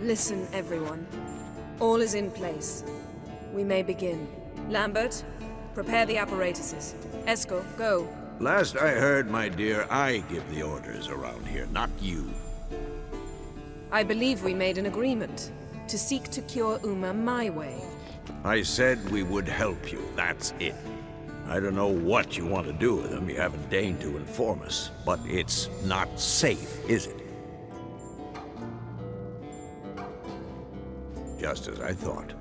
Listen, everyone. All is in place. We may begin. Lambert, prepare the apparatuses. Eskel, go. Last I heard, my dear, I give the orders around here, not you. I believe we made an agreement to seek to cure Uma my way. I said we would help you, that's it. I don't know what you want to do with them, you haven't deigned to inform us, but it's not safe, is it? Just as I thought.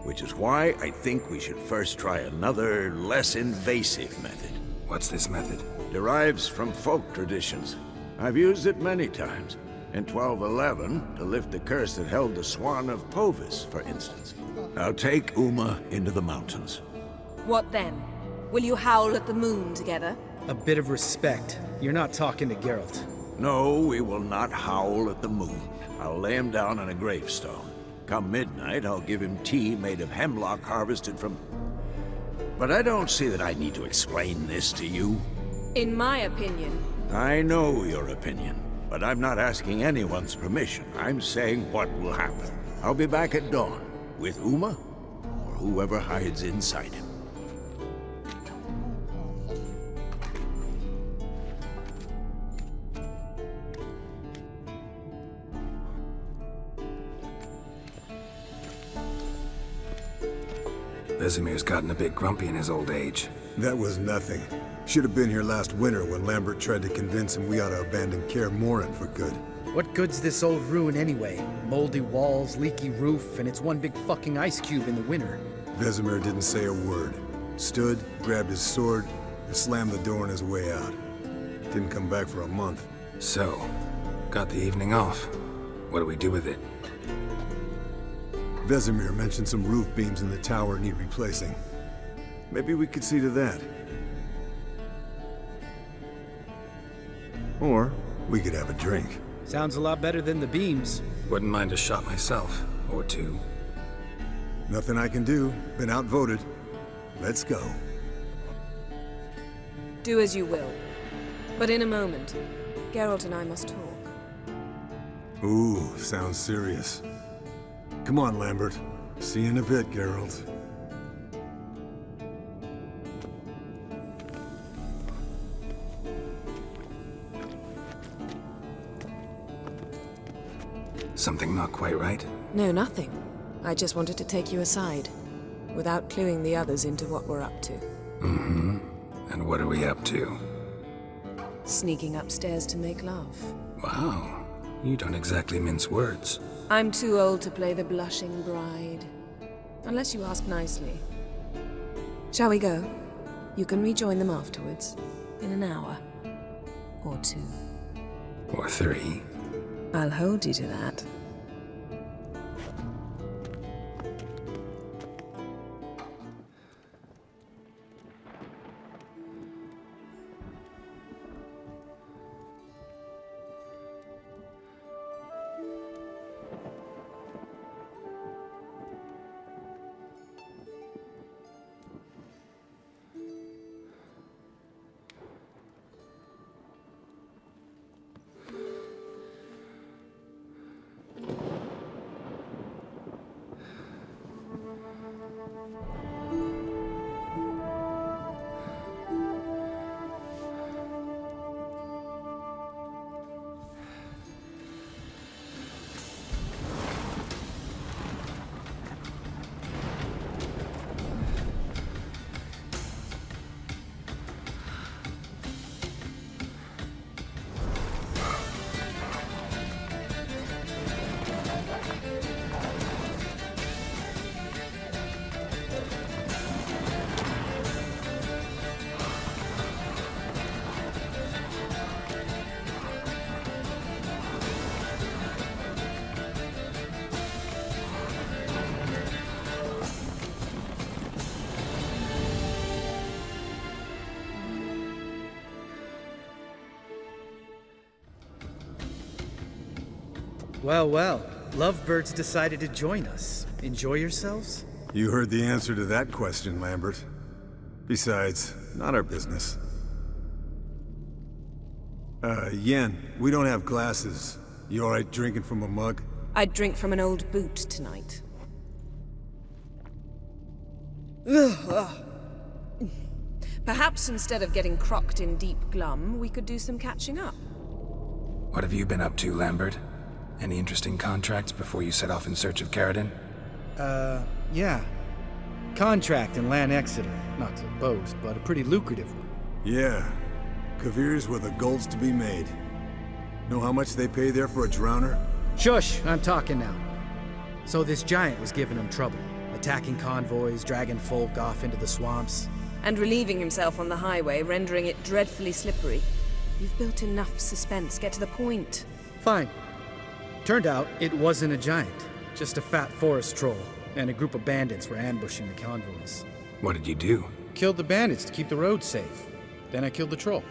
Which is why I think we should first try another, less invasive method. What's this method? Derives from folk traditions. I've used it many times. In 1211, to lift the curse that held the Swan of Povis, for instance. I'll take Uma into the mountains. What then? Will you howl at the moon together? A bit of respect. You're not talking to Geralt. No, we will not howl at the moon. I'll lay him down on a gravestone. Come midnight, I'll give him tea made of hemlock harvested from... But I don't see that I need to explain this to you. In my opinion. I know your opinion, but I'm not asking anyone's permission. I'm saying what will happen. I'll be back at dawn, with Uma, or whoever hides inside him. Vesemir's gotten a bit grumpy in his old age. That was nothing. Should have been here last winter when Lambert tried to convince him we ought to abandon Kaer Morhen for good. What good's this old ruin anyway? Moldy walls, leaky roof, and it's one big fucking ice cube in the winter. Vesemir didn't say a word. Stood, grabbed his sword, and slammed the door on his way out. Didn't come back for a month. So, got the evening off. What do we do with it? Vesemir mentioned some roof beams in the tower need replacing. Maybe we could see to that. Or we could have a drink. Sounds a lot better than the beams. Wouldn't mind a shot myself, or two. Nothing I can do. Been outvoted. Let's go. Do as you will. But in a moment, Geralt and I must talk. Ooh, sounds serious. Come on, Lambert. See you in a bit, Geralt. Something not quite right? No, nothing. I just wanted to take you aside, without cluing the others into what we're up to. Mm-hmm. And what are we up to? Sneaking upstairs to make love. Wow. You don't exactly mince words. I'm too old to play the blushing bride. Unless you ask nicely. Shall we go? You can rejoin them afterwards. In an hour. Or two. Or three. I'll hold you to that. Well, well. Lovebirds decided to join us. Enjoy yourselves? You heard the answer to that question, Lambert. Besides, not our business. Yen, we don't have glasses. You alright drinking from a mug? I'd drink from an old boot tonight. Perhaps instead of getting crocked in deep glum, we could do some catching up. What have you been up to, Lambert? Any interesting contracts before you set off in search of Caridin? Yeah. Contract in Lan Exeter. Not to boast, but a pretty lucrative one. Yeah. Kavir's where the gold's to be made. Know how much they pay there for a drowner? Shush, I'm talking now. So this giant was giving him trouble, attacking convoys, dragging folk off into the swamps. And relieving himself on the highway, rendering it dreadfully slippery. You've built enough suspense. Get to the point. Fine. Turned out it wasn't a giant, just a fat forest troll, and a group of bandits were ambushing the convoys. What did you do? Killed the bandits to keep the roads safe. Then I killed the troll.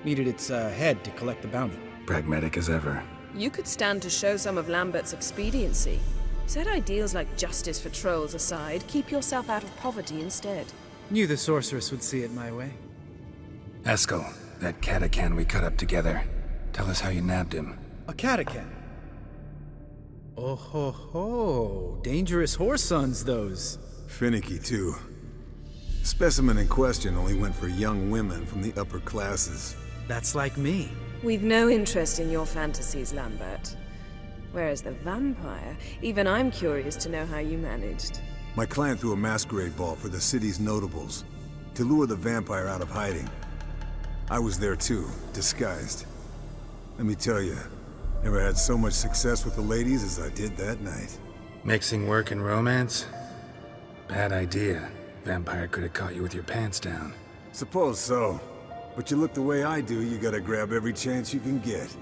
Needed its head to collect the bounty. Pragmatic as ever. You could stand to show some of Lambert's expediency. Set ideals like justice for trolls aside, keep yourself out of poverty instead. Knew the sorceress would see it my way. Eskel, that Catacan we cut up together. Tell us how you nabbed him. A Catacan. Oh ho ho. Dangerous horse sons, those. Finicky, too. Specimen in question only went for young women from the upper classes. That's like me. We've no interest in your fantasies, Lambert. Whereas the vampire, even I'm curious to know how you managed. My clan threw a masquerade ball for the city's notables to lure the vampire out of hiding. I was there too, disguised. Let me tell you, never had so much success with the ladies as I did that night. Mixing work and romance? Bad idea. Vampire could have caught you with your pants down. Suppose so. But you look the way I do, you gotta grab every chance you can get.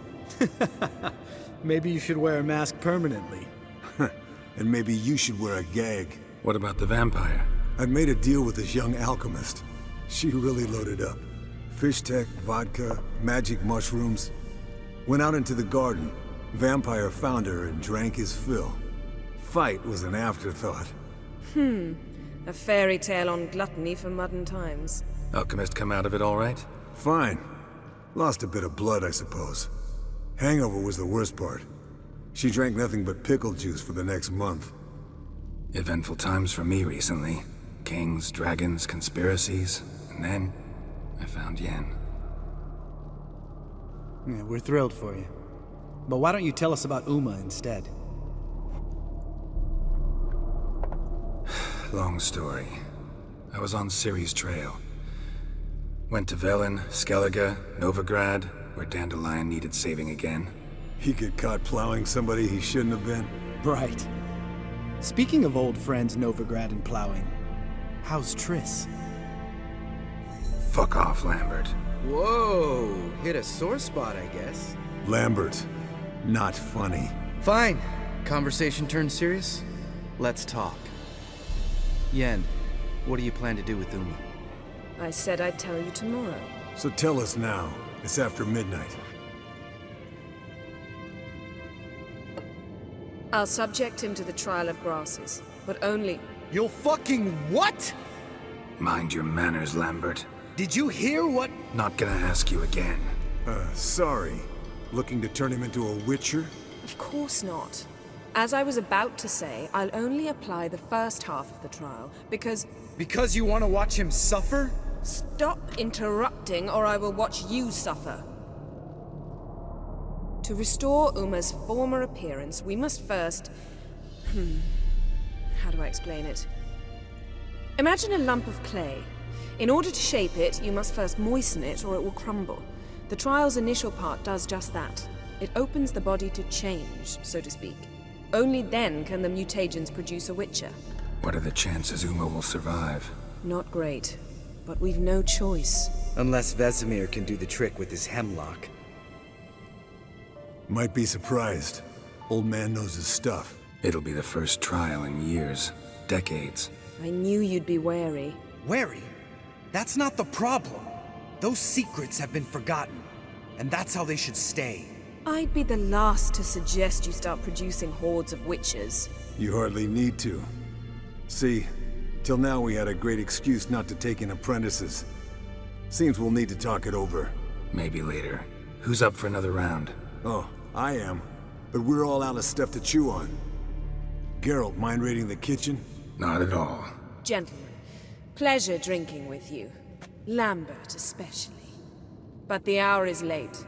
Maybe you should wear a mask permanently. And maybe you should wear a gag. What about the vampire? I made a deal with this young alchemist. She really loaded up. Fish tech, vodka, magic mushrooms. Went out into the garden. Vampire found her and drank his fill. Fight was an afterthought. A fairy tale on gluttony for modern times. Alchemist come out of it all right? Fine. Lost a bit of blood, I suppose. Hangover was the worst part. She drank nothing but pickle juice for the next month. Eventful times for me recently. Kings, dragons, conspiracies, and then I found Yen. Yeah, we're thrilled for you. But why don't you tell us about Uma instead? Long story. I was on Ciri's trail. Went to Velen, Skellige, Novigrad, where Dandelion needed saving again. He get caught plowing somebody he shouldn't have been. Right. Speaking of old friends Novigrad and plowing, how's Triss? Fuck off, Lambert. Whoa, hit a sore spot, I guess. Lambert, not funny. Fine. Conversation turned serious? Let's talk. Yen, what do you plan to do with Uma? I said I'd tell you tomorrow. So tell us now. It's after midnight. I'll subject him to the trial of grasses, but only... You'll fucking what? Mind your manners, Lambert. Did you hear what? Not gonna ask you again. Sorry. Looking to turn him into a witcher? Of course not. As I was about to say, I'll only apply the first half of the trial, because... Because you want to watch him suffer? Stop interrupting, or I will watch you suffer. To restore Uma's former appearance, we must first... How do I explain it? Imagine a lump of clay. In order to shape it, you must first moisten it, or it will crumble. The trial's initial part does just that. It opens the body to change, so to speak. Only then can the mutagens produce a witcher. What are the chances Uma will survive? Not great, but we've no choice. Unless Vesemir can do the trick with his hemlock. Might be surprised. Old man knows his stuff. It'll be the first trial in years, decades. I knew you'd be wary. Wary? That's not the problem. Those secrets have been forgotten, and that's how they should stay. I'd be the last to suggest you start producing hordes of witches. You hardly need to. See, till now we had a great excuse not to take in apprentices. Seems we'll need to talk it over. Maybe later. Who's up for another round? Oh, I am. But we're all out of stuff to chew on. Geralt, mind raiding the kitchen? Not at all. Gentlemen, pleasure drinking with you. Lambert especially. But the hour is late.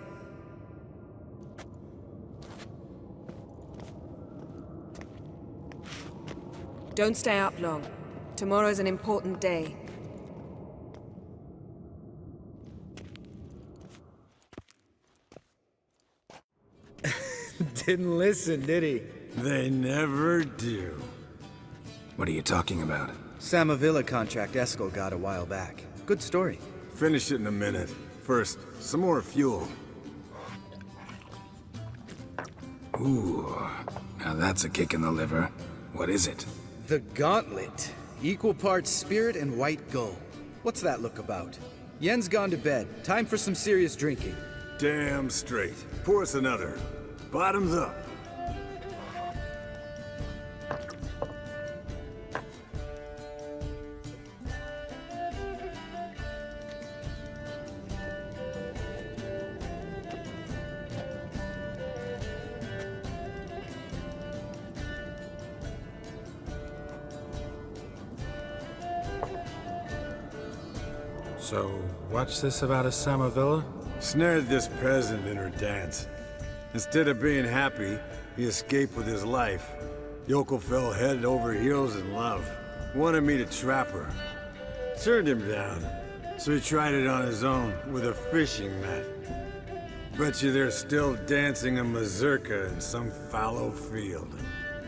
Don't stay up long. Tomorrow's an important day. Didn't listen, did he? They never do. What are you talking about? Samavilla contract Eskel got a while back. Good story. Finish it in a minute. First, some more fuel. Ooh, now that's a kick in the liver. What is it? The Gauntlet. Equal parts spirit and white gull. What's that look about? Yen's gone to bed. Time for some serious drinking. Damn straight. Pour us another. Bottoms up. So, what's this about a Samavilla? Snared this peasant in her dance. Instead of being happy, he escaped with his life. Yokel fell head over heels in love. Wanted me to trap her. Turned him down. So he tried it on his own with a fishing net. Bet you they're still dancing a mazurka in some fallow field.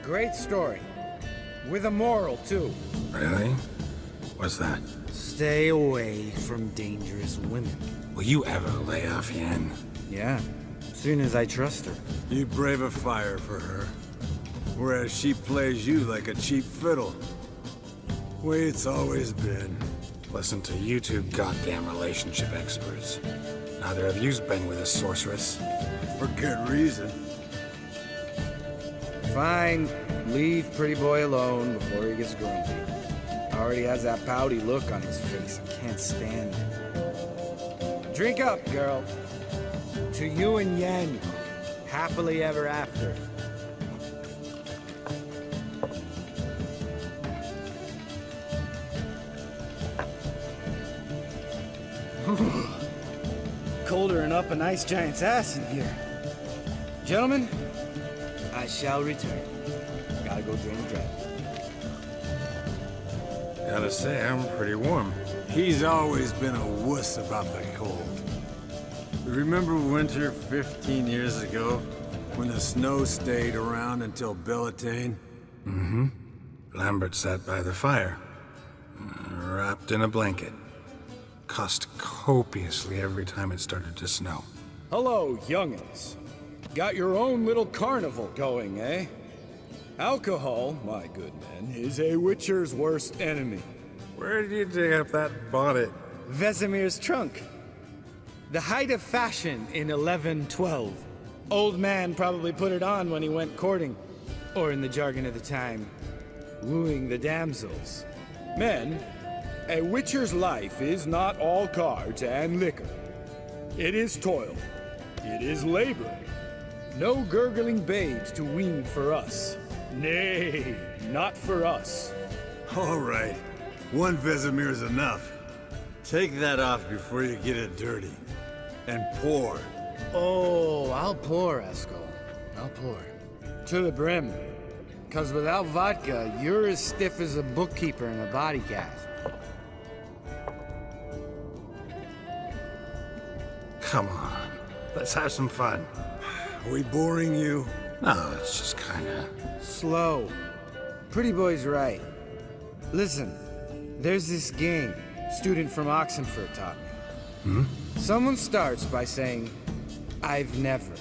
Great story. With a moral, too. Really? What's that? Stay away from dangerous women. Will you ever lay off Yen? Yeah, soon as I trust her. You brave a fire for her. Whereas she plays you like a cheap fiddle. Way it's always been. Listen to you two goddamn relationship experts. Neither of you's been with a sorceress. For good reason. Fine. Leave pretty boy alone before he gets grumpy. Already has that pouty look on his face. I can't stand it. Drink up, girl. To you and Yen. Happily ever after. Colder and up a nice giant's ass in here. Gentlemen, I shall return. Gotta go drain the dragon. Gotta say, I'm pretty warm. He's always been a wuss about the cold. Remember winter 15 years ago? When the snow stayed around until Bellatane? Mm-hmm. Lambert sat by the fire, wrapped in a blanket. Cussed copiously every time it started to snow. Hello, young'uns. Got your own little carnival going, eh? Alcohol, my good men, is a witcher's worst enemy. Where did you dig up that bonnet? Vesemir's trunk. The height of fashion in 1112. Old man probably put it on when he went courting. Or in the jargon of the time, wooing the damsels. Men, a witcher's life is not all cards and liquor. It is toil. It is labor. No gurgling babes to wean for us. Nay, not for us. All right. One Vesemir's enough. Take that off before you get it dirty. And pour. Oh, I'll pour, Eskel. I'll pour. To the brim. 'Cause without vodka, you're as stiff as a bookkeeper in a body cast. Come on, let's have some fun. Are we boring you? No, it's just kinda... Slow. Pretty boy's right. Listen, there's this game student from Oxenford taught me. Someone starts by saying, I've never,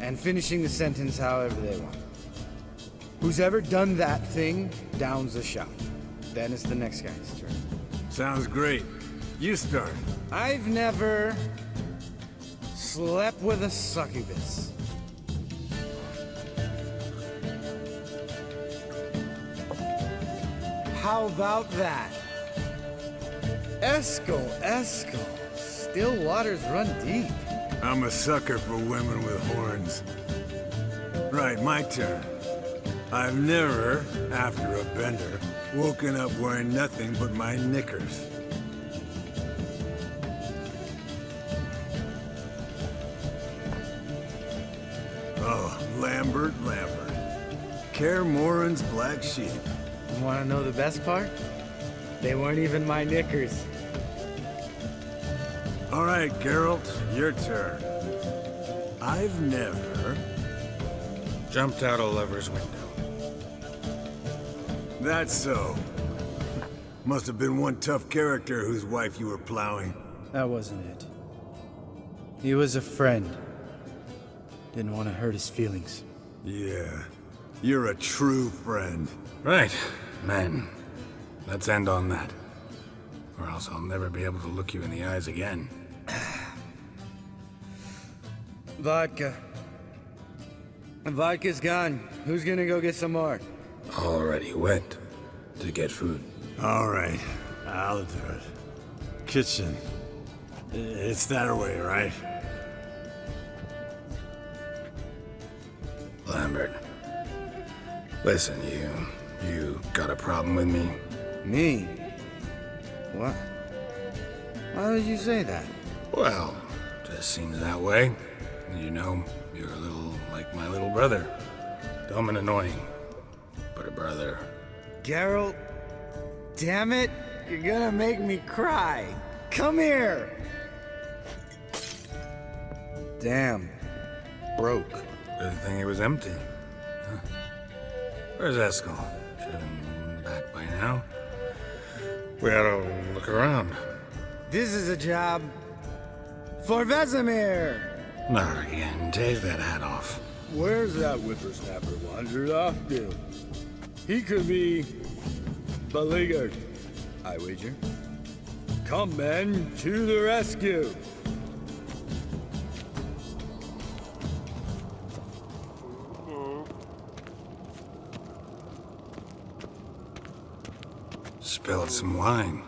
and finishing the sentence however they want. Who's ever done that thing downs a shot. Then it's the next guy's turn. Sounds great. You start. I've never slept with a succubus. How about that? Eskel, still waters run deep. I'm a sucker for women with horns. Right, my turn. I've never, after a bender, woken up wearing nothing but my knickers. Oh, Lambert. Kaer Morhen's black sheep. You want to know the best part? They weren't even my knickers. All right, Geralt, your turn. I've never... Jumped out a lover's window. That's so. Must have been one tough character whose wife you were plowing. That wasn't it. He was a friend. Didn't want to hurt his feelings. Yeah, you're a true friend. Right, men. Let's end on that. Or else I'll never be able to look you in the eyes again. Vodka. Vodka's gone. Who's gonna go get some more? Already went to get food. All right, I'll do it. Kitchen. It's that way, right? Lambert. Listen, you got a problem with me? Me? What? Why would you say that? Well, just seems that way. You know, you're a little like my little brother. Dumb and annoying, but a brother. Geralt, damn it, you're gonna make me cry. Come here. Damn, broke. Good thing it was empty. Huh? Where's Eskel? Should have been back by now. We ought to look around. This is a job for Vesemir. Not again. Take that hat off. Where's that whippersnapper wandered off to? He could be beleaguered, I wager. Come, men, to the rescue. Spilled some wine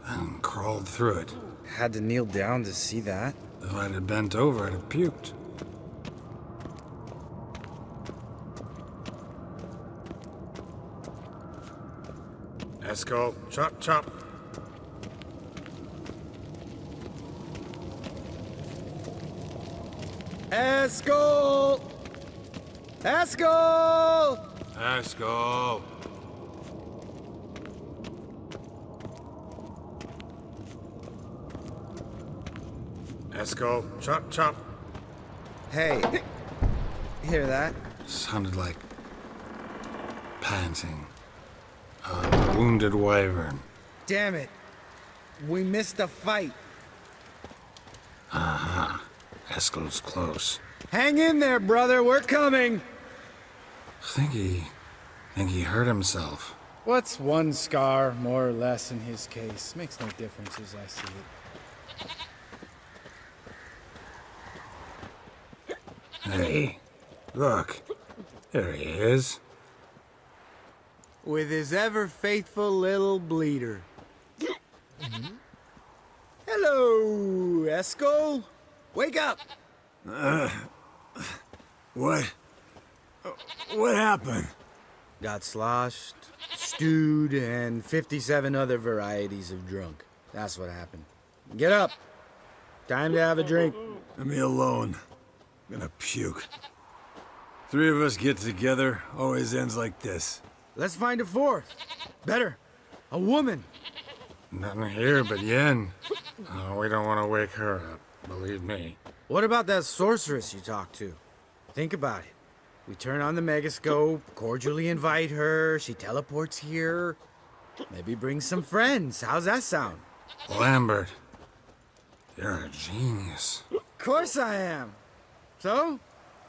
and crawled through it. Had to kneel down to see that. If I'd have bent over, I'd have puked. Eskel, chop, chop. Eskel! Eskel! Eskel. Eskel, chop, chop. Hey, hear that? Sounded like panting. A wounded wyvern. Damn it. We missed a fight. Eskel's close. Hang in there, brother. We're coming. Think he hurt himself. What's one scar, more or less, in his case? Makes no difference as I see it. Hey, look. There he is. With his ever-faithful little bleeder. Hello, Eskel. Wake up. What happened? Got sloshed, stewed, and 57 other varieties of drunk. That's what happened. Get up. Time to have a drink. Leave me alone. I'm gonna puke. Three of us get together, always ends like this. Let's find a fourth. Better, a woman. Nothing here but Yen. Oh, we don't want to wake her up, believe me. What about that sorceress you talked to? Think about it. We turn on the megascope, cordially invite her, she teleports here. Maybe bring some friends. How's that sound? Lambert, you're a genius. Of course I am. So,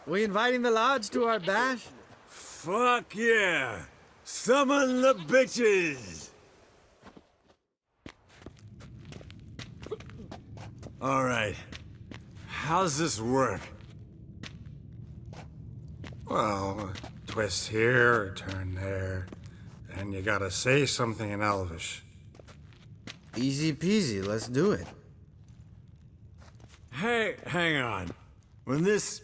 we inviting the lodge to our bash? Fuck yeah! Summon the bitches! All right. How's this work? Well, twist here, or turn there, and you gotta say something in Elvish. Easy peasy, let's do it. Hey, hang on. When this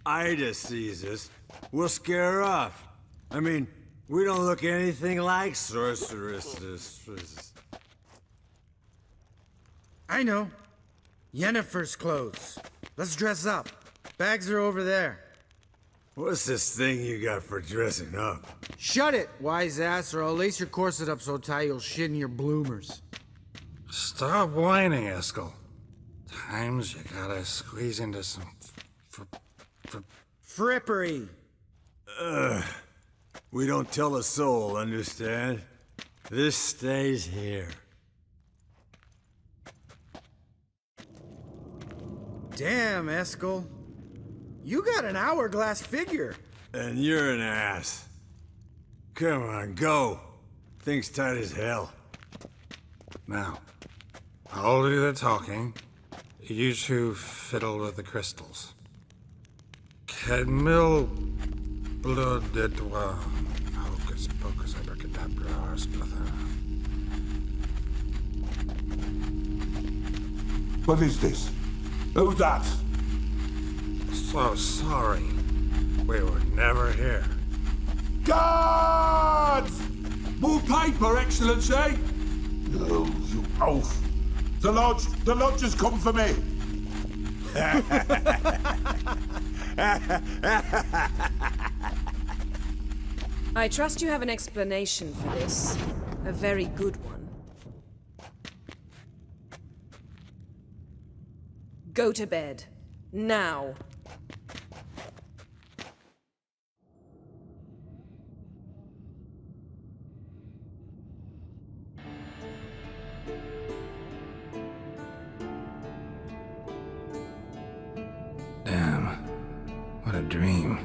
Ida sees us, we'll scare her off. I mean, we don't look anything like sorceresses. I know. Yennefer's clothes. Let's dress up. Bags are over there. What's this thing you got for dressing up? Shut it, wise ass, or I'll lace your corset up so tight you'll shit in your bloomers. Stop whining, Eskel. Times you gotta squeeze into some Frippery. We don't tell a soul, understand? This stays here. Damn, Eskel. You got an hourglass figure. And you're an ass. Come on, go. Thing's tight as hell. Now, I'll do the talking. You two fiddle with the crystals. Kedmil blood de toi. Hocus pocus abracadabra splather. What is this? Who's that? So sorry. We were never here. Guards! More paper, Excellency! No, you oaf. The lodge has come for me. I trust you have an explanation for this. A very good one. Go to bed. Now. Damn. What a dream.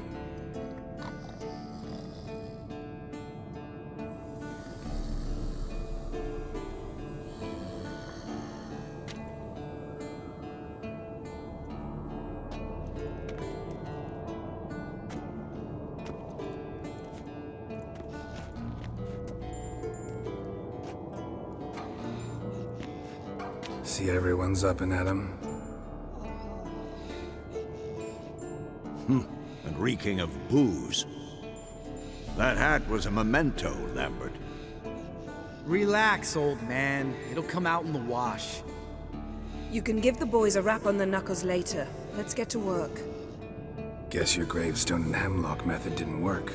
See everyone's up and at 'em. And reeking of booze. That hat was a memento, Lambert. Relax, old man. It'll come out in the wash. You can give the boys a rap on the knuckles later. Let's get to work. Guess your gravestone and hemlock method didn't work.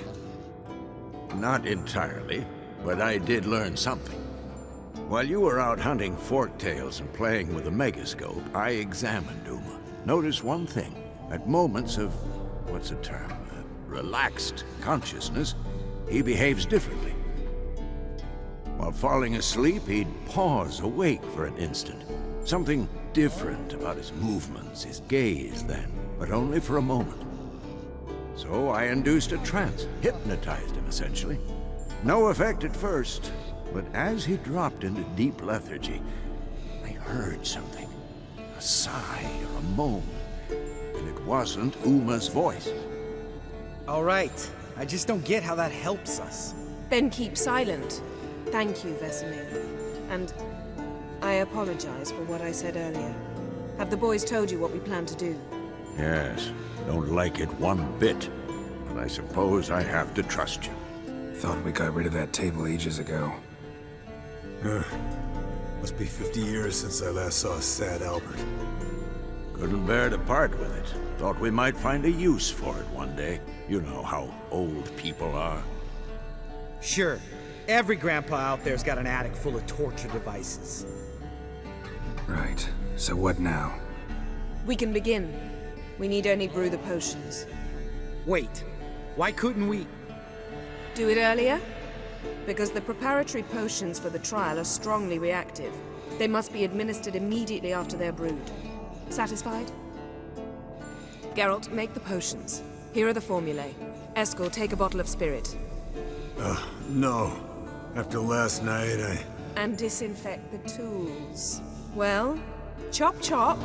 Not entirely, but I did learn something. While you were out hunting forktails and playing with a megascope, I examined Uma. Noticed one thing. At moments of, what's the term, relaxed consciousness, he behaves differently. While falling asleep, he'd pause awake for an instant. Something different about his movements, his gaze then, but only for a moment. So I induced a trance, hypnotized him essentially. No effect at first, but as he dropped into deep lethargy, I heard something. A sigh or a moan. And it wasn't Uma's voice. All right. I just don't get how that helps us. Then keep silent. Thank you, Vesemir. And I apologize for what I said earlier. Have the boys told you what we plan to do? Yes, don't like it one bit. But I suppose I have to trust you. Thought we got rid of that table ages ago. Must be 50 years since I last saw sad Albert. Couldn't bear to part with it. Thought we might find a use for it one day. You know how old people are. Sure. Every grandpa out there's got an attic full of torture devices. Right. So what now? We can begin. We need only brew the potions. Wait. Why couldn't we? Do it earlier? Because the preparatory potions for the trial are strongly reactive. They must be administered immediately after they're brewed. Satisfied? Geralt, make the potions. Here are the formulae. Eskel, take a bottle of spirit. No. After last night, And disinfect the tools. Well, chop chop.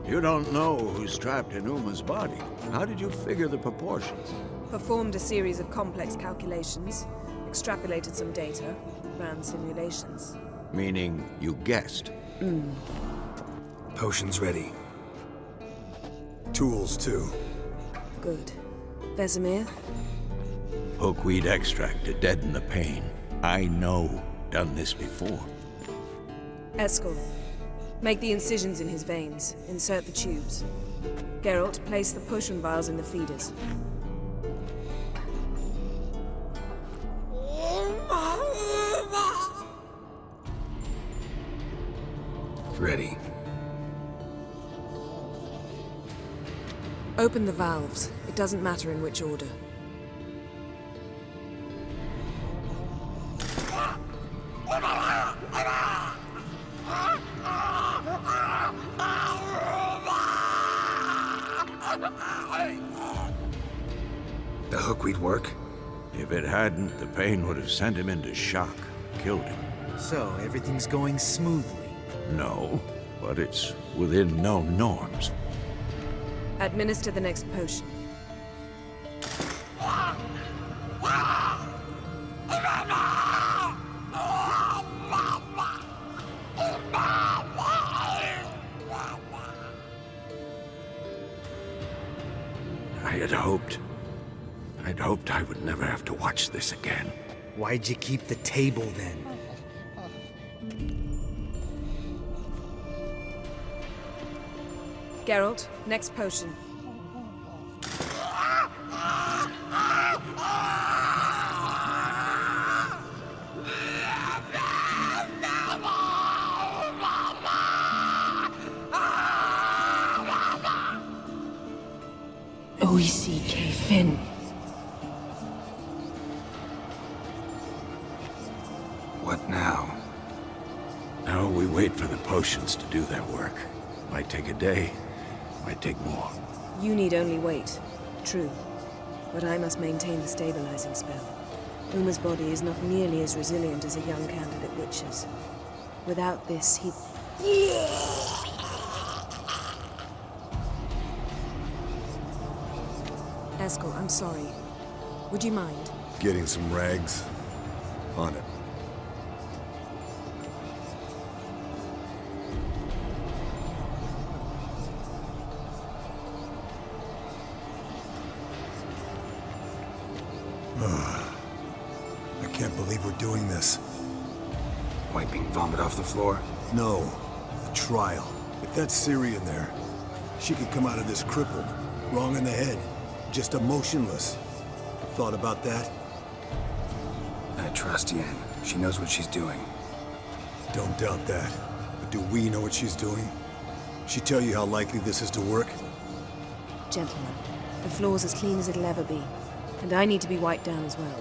You don't know who's trapped in Uma's body. How did you figure the proportions? Performed a series of complex calculations, extrapolated some data, ran simulations. Meaning you guessed. Potions ready. Tools, too. Good. Vesemir? Hookweed extract to deaden the pain. I know. Done this before. Eskel. Make the incisions in his veins. Insert the tubes. Geralt, place the potion vials in the feeders. Ready. Open the valves. It doesn't matter in which order. The hookweed work? If it hadn't, the pain would have sent him into shock. Killed him. So, everything's going smoothly. No, but it's within known norms. Administer the next potion. I'd hoped I would never have to watch this again. Why'd you keep the table then? Geralt, next potion. OECK Finn. What now? Now we wait for the potions to do their work. Might take a day, might take more. You need only wait. True. But I must maintain the stabilizing spell. Uma's body is not nearly as resilient as a young candidate witch's. Without this, he'd... Eskel, I'm sorry. Would you mind? Getting some rags? On it. I can't believe we're doing this. Wiping vomit off the floor? No, the trial. If that's Ciri in there, she could come out of this crippled, wrong in the head, just emotionless. Thought about that? I trust Yen. She knows what she's doing. Don't doubt that. But do we know what she's doing? She tell you how likely this is to work? Gentlemen, the floor's as clean as it'll ever be. And I need to be wiped down as well.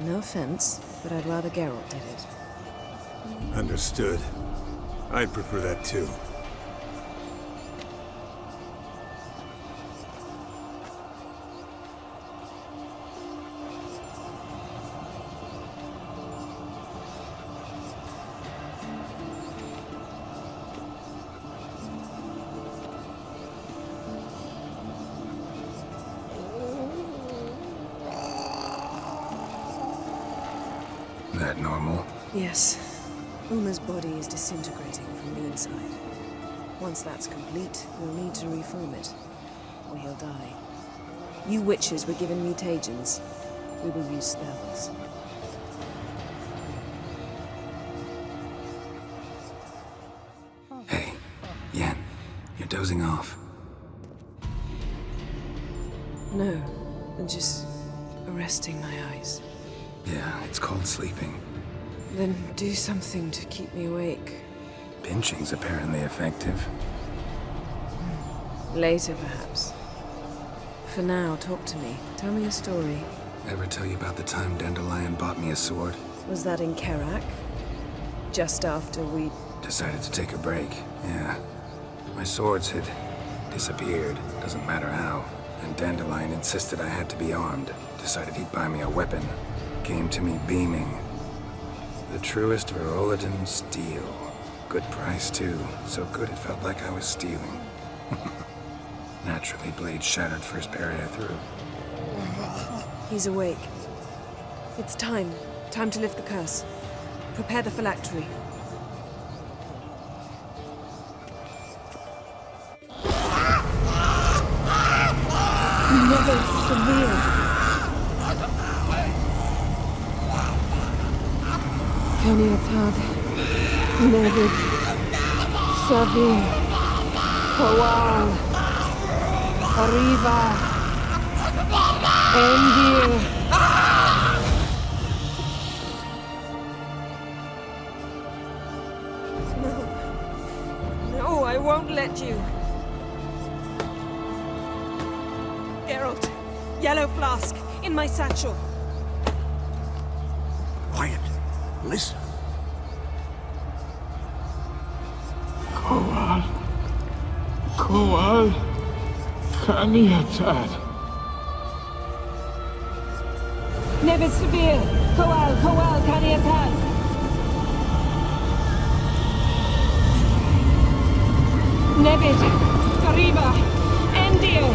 No offense, but I'd rather Geralt did it. Understood. I'd prefer that too. That normal? Yes. Uma's body is disintegrating from the inside. Once that's complete, we'll need to reform it, or he'll die. You witches were given mutagens. We will use spells. Hey, Yen, you're dozing off. No, I'm just arresting my eyes. Yeah, it's called sleeping. Then do something to keep me awake. Pinching's apparently effective. Later, perhaps. For now, talk to me. Tell me a story. Ever tell you about the time Dandelion bought me a sword? Was that in Karak? Just after we... Decided to take a break, yeah. My swords had disappeared, doesn't matter how. And Dandelion insisted I had to be armed. Decided he'd buy me a weapon. Came to me beaming. The truest Verolidan steel. Good price, too. So good it felt like I was stealing. Naturally, blade shattered first parry I threw. He's awake. It's time. Time to lift the curse. prepare the phylactery. Never severe. Kaniatad, Nevid, Savir, Kowal, Arriva, Endir. No, I won't let you. Geralt, yellow flask, in my satchel. Quiet. Listen. Kowal, Kaniatad. Nevid Severe, Kowal, Kaniatad. Nevid, Arriva, Endir.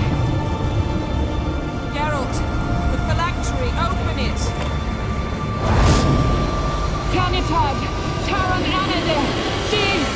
Geralt, the phylactery, open it. Kaniatad, Taran Anadar, Dis.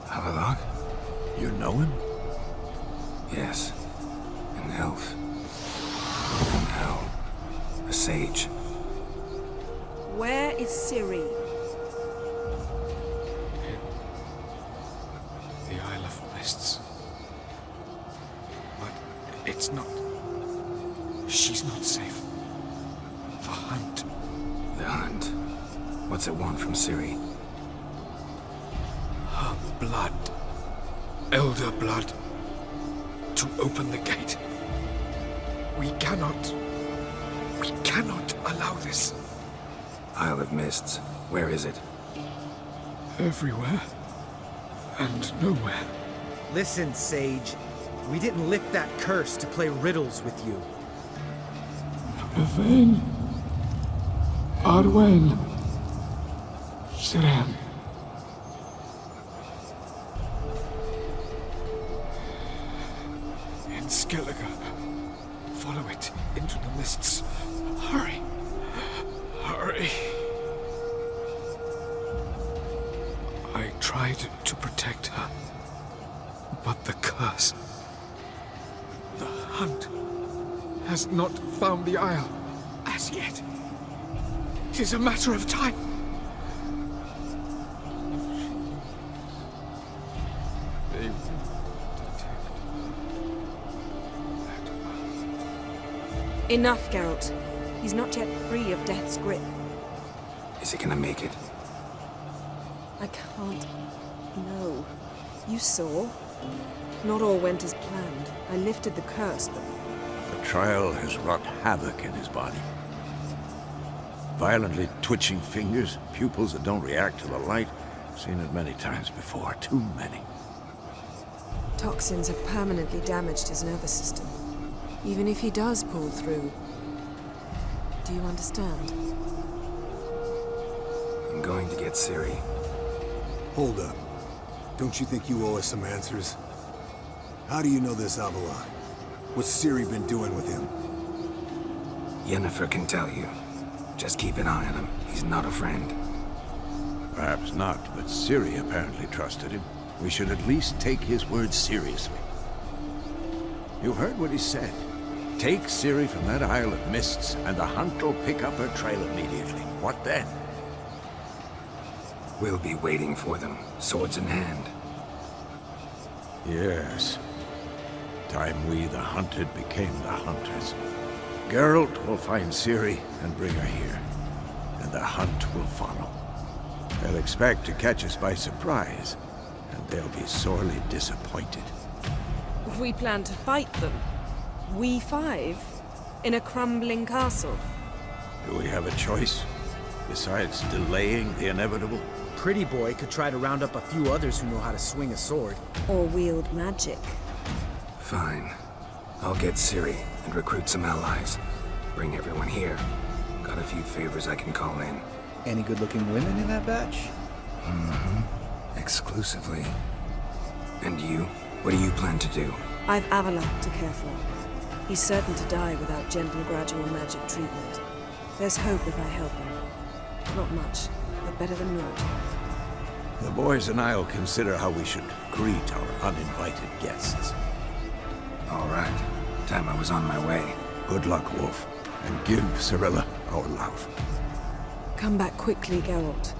Havelock? You know him? Yes. An elf. And now, a sage. Where is Ciri? The Isle of Mists. But it's not... She's not safe. The hunt. The hunt? What's it want from Ciri? Her blood. Elder blood. To open the gate. We cannot allow this. Isle of Mists. Where is it? Everywhere. And nowhere. Listen, Sage. We didn't lift that curse to play riddles with you. Yvain. Arwen. Siren. In Skellige. Follow it into the mists. Hurry. Hurry. I tried to protect her. But the curse... The hunt has not found the Isle as yet. It is a matter of time. They will detect that well. Enough, Geralt. He's not yet free of death's grip. Is he gonna make it? I can't. No. You saw. Not all went as planned. I lifted the curse, but The trial has wrought havoc in his body. Violently twitching fingers, pupils that don't react to the light. Seen it many times before, too many. toxins have permanently damaged his nervous system. Even if he does pull through. Do you understand? I'm going to get Ciri. Hold up. Don't you think you owe us some answers? How do you know this Havelock? What's Ciri been doing with him? Yennefer can tell you. Just keep an eye on him. He's not a friend. Perhaps not, but Ciri apparently trusted him. We should at least take his words seriously. You heard what he said. Take Ciri from that Isle of Mists, and the hunt will pick up her trail immediately. What then? We'll be waiting for them, swords in hand. Yes. Time we, the hunted, became the hunters. Geralt will find Ciri and bring her here, and the hunt will follow. They'll expect to catch us by surprise, and they'll be sorely disappointed. We plan to fight them. We five? In a crumbling castle? Do we have a choice? Besides delaying the inevitable? Pretty Boy could try to round up a few others who know how to swing a sword. Or wield magic? Fine. I'll get Ciri, and recruit some allies. Bring everyone here. Got a few favors I can call in. Any good-looking women in that batch? Exclusively. And you? What do you plan to do? I've Avalok to care for. He's certain to die without gentle, gradual magic treatment. There's hope if I help him. Not much, but better than naught. The boys and I'll consider how we should greet our uninvited guests. All right. Time I was on my way. Good luck, Wolf, and give Cirilla our love. Come back quickly, Geralt.